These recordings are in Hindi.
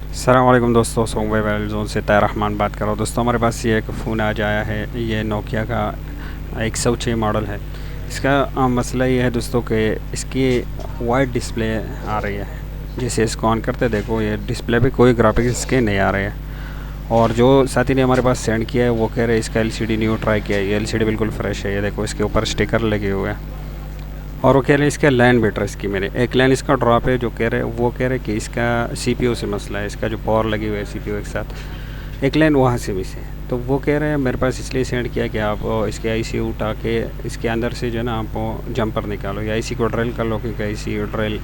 अस्सलाम वालेकुम दोस्तों, सोमवे वैल जोन से ताहिर रहमान बात कर रहा हूँ। दोस्तों हमारे पास ये एक फ़ोन आज आया है। ये नोकिया का 106 मॉडल है। इसका मसला ये है दोस्तों कि इसकी वाइड डिस्प्ले आ रही है। जैसे इसको ऑन करते देखो, ये डिस्प्ले पे कोई ग्राफिक्स इसके नहीं आ रहे हैं। और जो साथी ने हमारे पास सेंड किया है वो कह रहे हैं इसका एलसीडी न्यू ट्राई किया है। ये एलसीडी बिल्कुल फ्रेश है। ये देखो इसके ऊपर स्टिकर लगे हुए हैं। और वो कह रहे हैं इसका लाइन बेटर इसकी मैंने एक लाइन इसका ड्रॉप है। जो कह रहे हैं वो कह रहे हैं कि इसका सीपीयू से मसला है। इसका जो पावर लगी हुई है सीपीयू एक साथ, एक लाइन वहाँ से मिस है। तो वो कह रहे हैं मेरे पास इसलिए सेंड किया कि आप इसके आईसी उठा के इसके अंदर से जो है ना आप जंपर निकालो या आईसी को ड्रिल कर लो, क्योंकि आईसी ड्रिल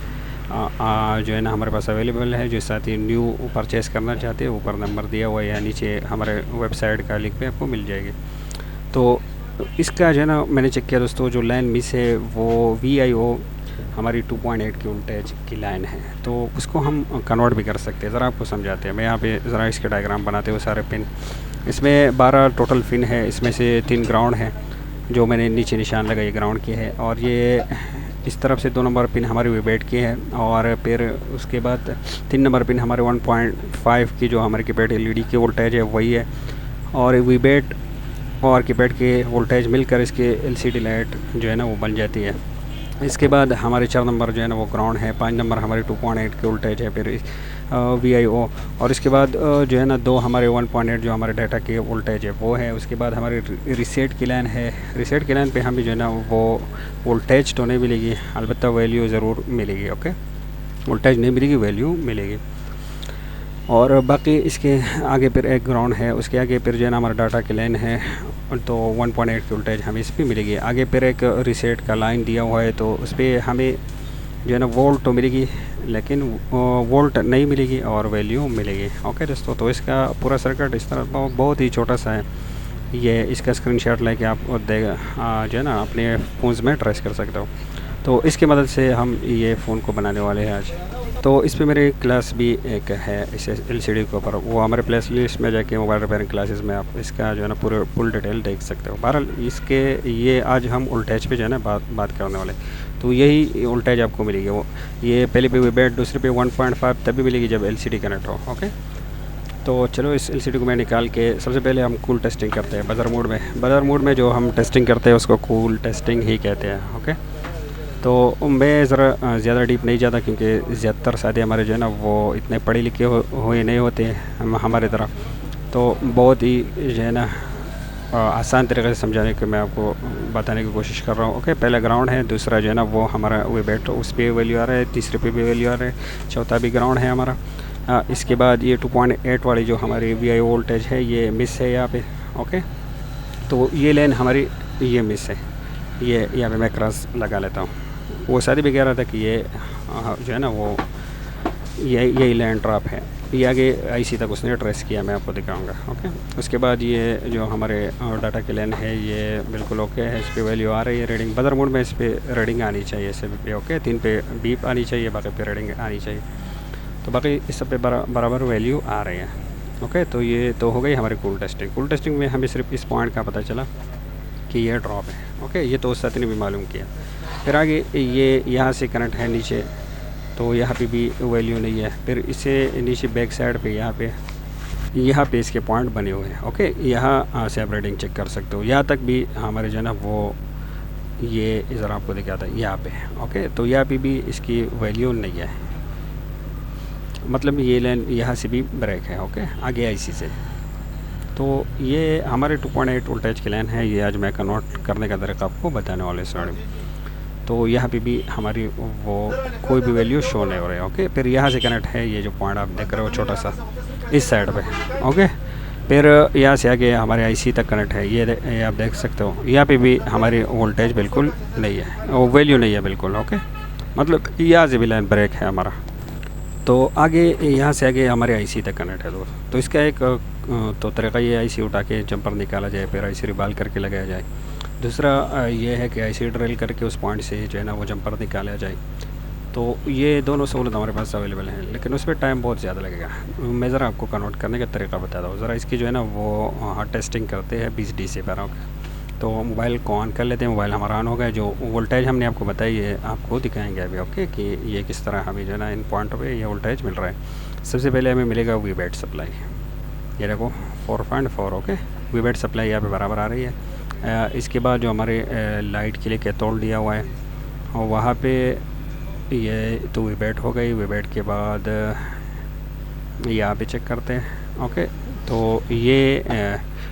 जो है ना हमारे पास अवेलेबल है। जो साथ ही न्यू परचेज़ करना चाहते हैं, ऊपर नंबर दिया हुआ है या नीचे हमारे वेबसाइट का लिंक पे आपको मिल जाएगी। तो इसका जो है ना मैंने चेक किया दोस्तों, जो लाइन मिस है वो VIO हमारी 2.8 की वोल्टेज की लाइन है। तो उसको हम कन्वर्ट भी कर सकते हैं। ज़रा आपको समझाते हैं। मैं यहाँ पे ज़रा इसके डायग्राम बनाते हुए सारे पिन, इसमें 12 टोटल पिन है। इसमें से 3 ग्राउंड है जो मैंने नीचे निशान लगाई ग्राउंड की है, और ये इस तरफ से 2 नंबर पिन हमारी वीबेट की है, और फिर उसके बाद 3 नंबर पिन हमारे 1.5 की जो हमारे कीपैड LED की वोल्टेज है वही है, और वीबेट और कीपैड के वोल्टेज मिलकर इसके LCD लाइट जो है ना वो बन जाती है। इसके बाद हमारे 4 नंबर जो है ना वो ग्राउंड है, 5 नंबर हमारे 2.8 के वोल्टेज है, फिर VIO, और इसके बाद जो है ना 2 हमारे 1.8 जो हमारे डाटा के वोल्टेज है वो है। उसके बाद हमारे रीसेट की लाइन है। रीसेट की लाइन पे हमें जो है ना वो वोल्टेज तो नहीं मिलेगी, अलबत्ता वैल्यू ज़रूर मिलेगी। ओके, वोल्टेज नहीं मिलेगी, वैल्यू मिलेगी। और बाकी इसके आगे फिर एक ग्राउंड है, उसके आगे फिर जो है ना हमारा डाटा की लाइन है, तो 1.8 की वोल्टेज हमें इस पर मिलेगी। आगे फिर एक रीसेट का लाइन दिया हुआ है, तो उस पर हमें जो है ना वोल्ट तो मिलेगी, लेकिन वोल्ट नहीं मिलेगी और वैल्यू मिलेगी। ओके दोस्तों, तो इसका पूरा सर्किट इस तरह बहुत ही छोटा सा है। ये इसका स्क्रीनशॉट लेके आप जो है ना अपने फ़ोन में ट्रेस कर सकते हो। तो इसकी मदद से हम ये फ़ोन को बनाने वाले हैं आज। तो इस पे मेरी क्लास भी एक है इस LCD के ऊपर, वो हमारे प्लेस लिस्ट में जाके मोबाइल रिपेयरिंग क्लासेस में आप इसका जो है ना पूरे फुल डिटेल देख सकते हो। बहरहाल इसके ये आज हम वोल्टेज पे जो है ना बात करने वाले। तो यही वोल्टेज आपको मिलेगी। वो ये पहले पे वीबेट, दूसरे पे 1.5 तभी मिलेगी जब LCD कनेक्ट हो। ओके, तो चलो इस LCD को मैं निकाल के सबसे पहले हम कूल टेस्टिंग करते हैं बज़र मोड में। बज़र मोड में जो हम टेस्टिंग करते हैं उसको कूल टेस्टिंग ही कहते हैं। ओके, तो मैं ज़रा ज़्यादा डीप नहीं जाता, क्योंकि ज़्यादातर साथी हमारे जो है ना वो इतने पढ़े लिखे हुए नहीं होते हम हमारे तरह। तो बहुत ही जो है ना आसान तरीके से समझाने की मैं आपको बताने की कोशिश कर रहा हूँ। ओके, पहला ग्राउंड है, दूसरा जो है ना वो हमारा वीबेट उस पर वैल्यू आ रहा है, तीसरे पे भी वैल्यू आ रहा है, चौथा भी ग्राउंड है हमारा। इसके बाद ये 2.8 वाली जो हमारी VIO वोल्टेज है ये मिस है यहाँ पे। ओके, तो ये लाइन हमारी ये मिस है। ये यहाँ पे मैं क्रॉस लगा लेता हूँ। वो सारी भी कह रहा था कि ये जो है ना वो यही लाइन ड्रॉप है। ये आगे IC तक उसने ट्रेस किया, मैं आपको दिखाऊंगा। ओके, उसके बाद ये जो हमारे डाटा की लाइन है ये बिल्कुल ओके है। इस पर वैल्यू आ रही है, रीडिंग बदर मोड में इस पर रीडिंग आनी चाहिए सभी पे। ओके, 3 पे बीप आनी चाहिए, बाकी पे रीडिंग आनी चाहिए। तो बाकी इस सब पे बराबर वैल्यू आ रही है। ओके, तो ये तो हो गई हमारी कूल टेस्टिंग। कूल टेस्टिंग में हमें सिर्फ इस पॉइंट का पता चला कि ये ड्रॉप है। ओके, ये तो उस साथी ने भी मालूम किया। फिर आगे ये यहाँ से कनेक्ट है नीचे, तो यहाँ पे भी वैल्यू नहीं है। फिर इसे नीचे बैक साइड पे यहाँ पे इसके पॉइंट बने हुए हैं। ओके, यहाँ से आप रीडिंग चेक कर सकते हो। यहाँ तक भी हमारे जो है ना वो ये ज़रा आपको दिखाता है यहाँ पे। ओके, तो यहाँ पे भी इसकी वैल्यू नहीं है, मतलब ये लाइन यहाँ से भी ब्रेक है। ओके, आगे IC से। तो ये हमारे 2.8 वोल्टेज की लाइन है। ये आज मैं कन्वर्ट करने का तरीका आपको बताने वाले इस वीडियो में। तो यहाँ पे भी हमारी वो कोई भी वैल्यू शो नहीं हो रही है। ओके, फिर यहाँ से कनेक्ट है ये जो पॉइंट आप देख रहे हो छोटा सा इस साइड पे। ओके, फिर यहाँ से आगे हमारे IC तक कनेक्ट है। ये आप देख सकते हो, यहाँ पे भी हमारी वोल्टेज बिल्कुल नहीं है, वो वैल्यू नहीं है बिल्कुल। ओके, मतलब यहाँ से भी लाइन ब्रेक है हमारा। तो आगे यहाँ से आगे हमारे IC तक कनेक्ट है। तो इसका एक तो तरीका ये IC उठा के जंपर निकाला जाए, फिर IC रिबाल करके लगाया जाए। दूसरा ये है कि IC ड्रिल करके उस पॉइंट से जो है ना वो जंपर निकाला जाए। तो ये दोनों सहूलत हमारे पास अवेलेबल हैं, लेकिन उस पर टाइम बहुत ज़्यादा लगेगा। मैं ज़रा आपको कन्वर्ट करने का तरीका बताता हूँ। ज़रा इसकी जो है ना वो टेस्टिंग करते हैं 20 DC पर। तो मोबाइल को ऑन कर लेते हैं। मोबाइल हमारा ऑन हो गया। जो वोल्टेज हमने आपको बताई है आपको दिखाएंगे अभी। ओके, कि ये किस तरह हमें जो है ना इन पॉइंट पे ये वोल्टेज मिल रहा है। सबसे पहले हमें मिलेगा वी बैट सप्लाई, ये देखो 4.4। ओके, वी बैट सप्लाई यहाँ पे बराबर आ रही है। इसके बाद जो हमारे लाइट के लिए कैथोड दिया हुआ है और वहाँ पे ये तो वी बैट हो गई। वी बैट के बाद यहाँ पे चेक करते हैं। ओके, तो ये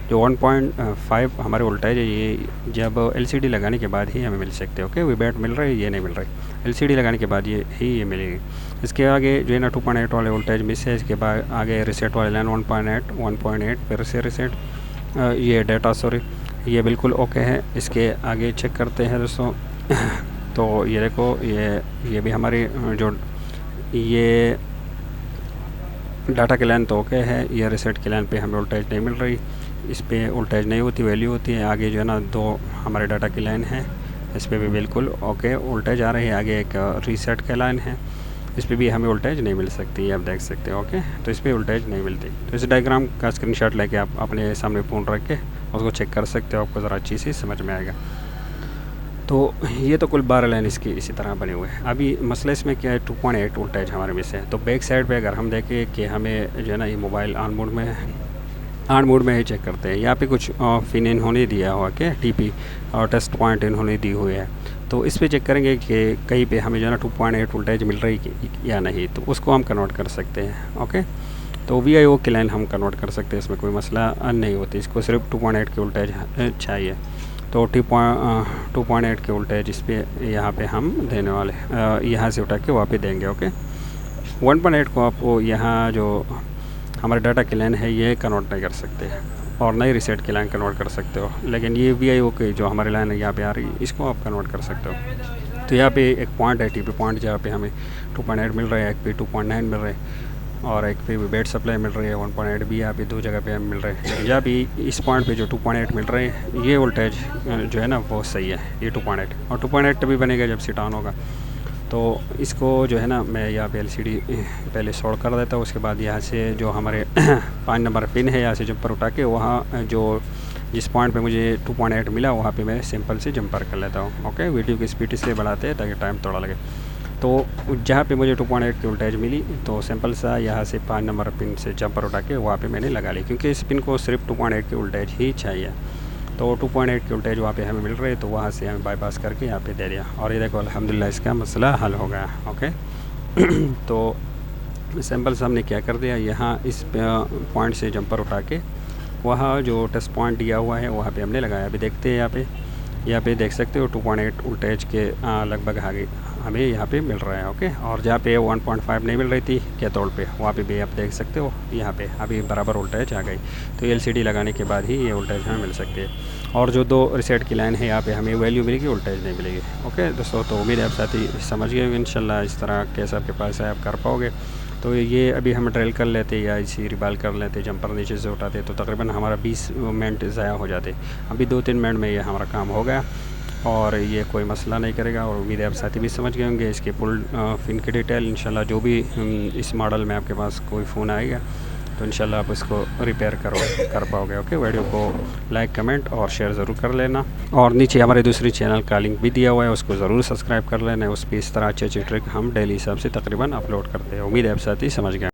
जो 1.5 हमारे वोल्टेज है ये जब एलसीडी लगाने के बाद ही हमें मिल सकते हैं। ओके, वी बैट मिल रही है, ये नहीं मिल रही, एलसीडी लगाने के बाद ये मिलेगी। इसके आगे जो है ना 2.8 वाले वोल्टेज मिस है। इसके बाद आगे रिसेट वाले लाइन 1.8 फिर से रिसेट, ये डाटा सॉरी ये बिल्कुल ओके है। इसके आगे चेक करते हैं दोस्तों तो ये देखो ये भी हमारी जो ये डाटा की लाइन तो ओके है, ये रिसेट की लाइन पे हमें वोल्टेज नहीं मिल रही, इस पे वोल्टेज नहीं होती, वैल्यू होती है। आगे जो है ना 2 हमारे डाटा की लाइन है, इस पे भी बिल्कुल ओके वोल्टेज आ रही है। आगे एक रीसेट की लाइन है, इस पे भी हमें वोल्टेज नहीं मिल सकती, आप देख सकते हो। ओके, तो इस पे वोल्टेज नहीं मिलती। तो इस डायग्राम का स्क्रीनशॉट लेके आप अपने सामने फ़ोन रख के उसको चेक कर सकते हो, आपको ज़रा अच्छी सी समझ में आएगा। तो ये तो कुल 12 लाइन इसकी इसी तरह बने हुए हैं। अभी मसला इसमें क्या है, 2.8 वोल्टेज हमारे में से है। तो बैक साइड पे अगर हम देखें कि हमें जो है ना ये मोबाइल ऑन मोड में है, ऑन मोड में ही चेक करते हैं। यहाँ पे कुछ पिन इन्होंने दिया हुआ क्या टीपी और टेस्ट पॉइंट इन्होंने दी हुई है। तो इस पे चेक करेंगे कि कहीं पे हमें जो है ना 2.8 वोल्टेज मिल रही या नहीं, तो उसको हम कन्वर्ट कर सकते हैं। ओके, तो VIO की लाइन हम कन्वर्ट कर सकते हैं, इसमें कोई मसला नहीं होती। इसको सिर्फ 2.8 की वोल्टेज चाहिए, तो 2.8 के वोल्टेज इस पर यहाँ पे हम देने वाले, यहाँ से उठा के वहाँ पे देंगे। ओके, 1.8 को आप यहाँ जो हमारे डाटा की लाइन है ये कन्वर्ट नहीं कर सकते और नई रिसेट की लाइन कन्वर्ट कर सकते हो, लेकिन ये VIO की जो हमारी लाइन है यहाँ पे आ रही है इसको आप कन्वर्ट कर सकते हो। तो यहाँ पे एक पॉइंट है TP पॉइंट, जहाँ पे हमें 2.8 मिल रहा है, एक पे 2.9 मिल रहा है और एक पे बैट सप्लाई मिल रही है 1.8 भी यहाँ पे 2 जगह पे मिल रहे हैं। जहाँ भी इस पॉइंट पे जो 2.8 मिल रहे हैं ये वोल्टेज जो है ना बहुत सही है, ये 2.8 और 2.8 तभी बनेगा जब स्विच ऑन होगा। तो इसको जो है ना मैं यहाँ पे LCD पहले शॉर्ट कर देता हूँ। उसके बाद यहाँ से जो हमारे 5 नंबर पिन है यहाँ से जंपर उठा के वहाँ जो जिस पॉइंट पे मुझे 2.8 मिला वहाँ पे मैं सिंपल से जंपर कर लेता हूँ। ओके, वीडियो की स्पीड इसलिए बढ़ाते हैं ताकि टाइम थोड़ा लगे। तो जहाँ पे मुझे 2.8 की वोल्टेज मिली तो सिंपल सा यहाँ से 5 नंबर पिन से जंपर उठा के वहाँ पे मैंने लगा ली, क्योंकि इस पिन को सिर्फ 2.8 की वोल्टेज ही चाहिए। तो 2.8 की वोल्टेज वहाँ पे हमें मिल रही है, तो वहाँ से हमें बाईपास करके यहाँ पे दे दिया और ये देखो अल्हम्दुलिल्लाह इसका मसला हल हो गया। ओके तो सिंपल से हमने क्या कर दिया, यहाँ इस पॉइंट से जंपर उठा के वहाँ जो टेस्ट पॉइंट दिया हुआ है वहाँ पे हमने लगाया। अभी देखते हैं यहाँ पे देख सकते हो 2.8 वोल्टेज के लगभग आगे हमें यहाँ पे मिल रहा है। ओके, और जहाँ पे 1.5 नहीं मिल रही थी कैथोड पे वहाँ पे भी आप देख सकते हो यहाँ पे अभी बराबर वोल्टेज आ गई। तो LCD लगाने के बाद ही ये वोल्टेज हमें मिल सकती है। और जो 2 रिसेट की लाइन है यहाँ पे हमें वैल्यू मिलेगी, वोल्टेज नहीं मिलेगी। ओके दोस्तों, तो उम्मीद है आप साथी समझ गए इंशाल्लाह। इस तरह केस आपके पास है आप कर पाओगे। तो ये अभी हम ड्रिल कर लेते या इसी रिबाल कर लेते, जंपर नीचे से उठाते तो तकरीबन हमारा 20 मिनट ज़ाया हो जाते। अभी 2-3 मिनट में ये हमारा काम हो गया और ये कोई मसला नहीं करेगा। और उम्मीद है आप साथी भी समझ गए होंगे इसके फुल पिन की डिटेल। इंशाल्लाह जो भी इस मॉडल में आपके पास कोई फ़ोन आएगा तो इंशाल्लाह आप इसको रिपेयर कर पाओगे। ओके, वीडियो को लाइक कमेंट और शेयर ज़रूर कर लेना और नीचे हमारे दूसरी चैनल का लिंक भी दिया हुआ है, उसको ज़रूर सब्सक्राइब कर लेना। उस पर इस तरह अच्छी ट्रिक हम डेली हिसाब से तकरीबन अपलोड करते हैं। उम्मीद है आप साथी समझ गए।